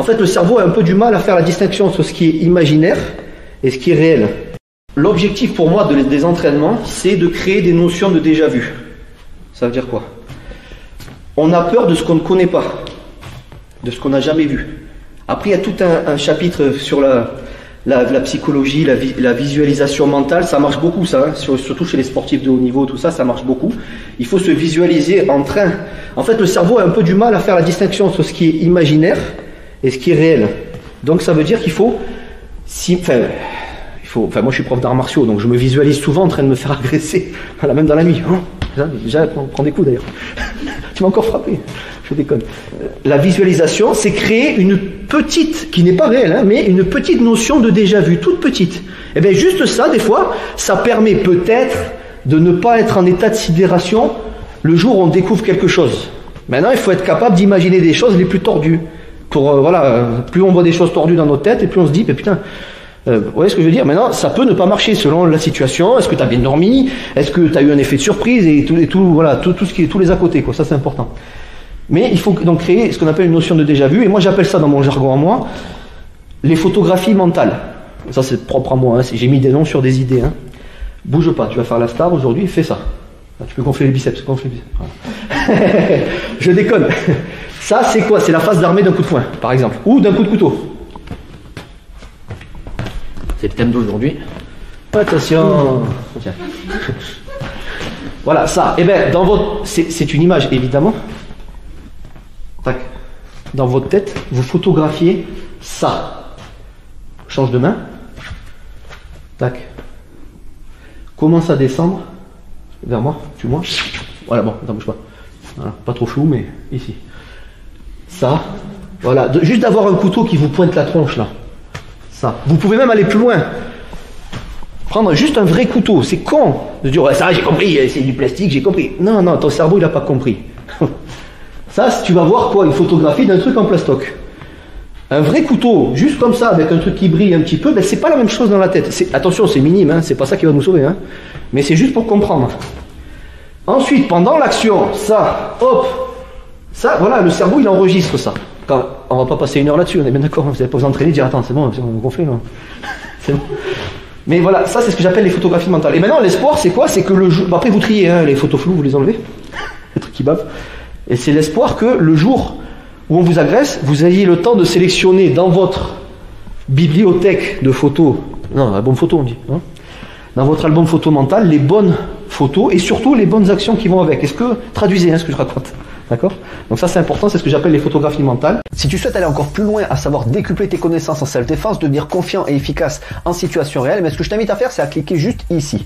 En fait, le cerveau a un peu du mal à faire la distinction entre ce qui est imaginaire et ce qui est réel. L'objectif pour moi des entraînements, c'est de créer des notions de déjà-vu. Ça veut dire quoi? On a peur de ce qu'on ne connaît pas, de ce qu'on n'a jamais vu. Après, il y a tout un chapitre sur la psychologie, la visualisation mentale. Ça marche beaucoup, ça, hein, surtout chez les sportifs de haut niveau, tout ça, ça marche beaucoup. Il faut se visualiser en train. En fait, le cerveau a un peu du mal à faire la distinction entre ce qui est imaginaire et ce qui est réel. Donc, ça veut dire qu'il faut... moi, je suis prof d'arts martiaux, donc je me visualise souvent en train de me faire agresser, voilà, même dans la nuit. Déjà, prends des coups d'ailleurs. Tu m'as encore frappé. Je déconne. La visualisation, c'est créer une petite, qui n'est pas réelle, hein, mais une petite notion de déjà-vu, toute petite. Et bien, juste ça, des fois, ça permet peut-être de ne pas être en état de sidération le jour où on découvre quelque chose. Maintenant, il faut être capable d'imaginer des choses les plus tordues. Plus on voit des choses tordues dans notre tête, et plus on se dit, mais putain, vous voyez ce que je veux dire? Maintenant, ça peut ne pas marcher selon la situation. Est-ce que tu as bien dormi? Est-ce que tu as eu un effet de surprise? Et tout ce qui est tous les à côté, quoi. Ça, c'est important. Mais il faut donc créer ce qu'on appelle une notion de déjà-vu. Et moi, j'appelle ça dans mon jargon à moi, les photographies mentales. Ça, c'est propre à moi. Hein. J'ai mis des noms sur des idées. Hein. Bouge pas. Tu vas faire la star aujourd'hui. Fais ça. Tu peux gonfler les biceps. Voilà. Je déconne. Ça, c'est quoi? C'est la face d'armée d'un coup de poing, par exemple. Ou d'un coup de couteau. C'est le thème d'aujourd'hui. Attention. Tiens. Voilà, ça. Eh bien, dans votre... C'est une image, évidemment. Tac. Dans votre tête, vous photographiez ça. Change de main. Tac. Commence à descendre vers moi. Suis-moi. Voilà, bon, attends, bouge pas. Voilà, pas trop flou, mais ici. Ça. Voilà. Juste d'avoir un couteau qui vous pointe la tronche, là. Ça. Vous pouvez même aller plus loin. Prendre juste un vrai couteau. C'est con de dire, ça, j'ai compris, c'est du plastique, j'ai compris. Non, non, ton cerveau, il n'a pas compris. Ça, tu vas voir quoi? Une photographie d'un truc en plastoc. Un vrai couteau, juste comme ça, avec un truc qui brille un petit peu, ben, c'est pas la même chose dans la tête. Attention, c'est minime, hein, c'est pas ça qui va nous sauver. Hein, mais c'est juste pour comprendre. Ensuite, pendant l'action, ça, hop, ça, voilà, le cerveau, il enregistre ça. Quand, on va pas passer une heure là-dessus, on est bien d'accord, vous n'allez pas vous entraîner, dire, attends, c'est bon, on va gonfler, là. C'est bon. Mais voilà, ça, c'est ce que j'appelle les photographies mentales. Et maintenant, l'espoir, c'est quoi? C'est que le jour... Après, vous triez, hein, les photos floues, vous les enlevez. Les trucs qui bavent. Et c'est l'espoir que le jour où on vous agresse, vous ayez le temps de sélectionner dans votre bibliothèque de photos, non, album photo on dit, hein, dans votre album photo mental, les bonnes photos et surtout les bonnes actions qui vont avec. Est-ce que, traduisez hein, ce que je raconte, d'accord? Donc ça c'est important, c'est ce que j'appelle les photographies mentales. Si tu souhaites aller encore plus loin, à savoir décupler tes connaissances en self-défense, devenir confiant et efficace en situation réelle, mais ce que je t'invite à faire, c'est à cliquer juste ici.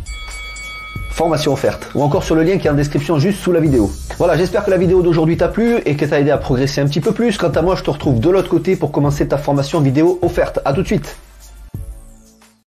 Formation offerte, ou encore sur le lien qui est en description juste sous la vidéo. Voilà, j'espère que la vidéo d'aujourd'hui t'a plu et que t'a aidé à progresser un petit peu plus. Quant à moi, je te retrouve de l'autre côté pour commencer ta formation vidéo offerte. À tout de suite.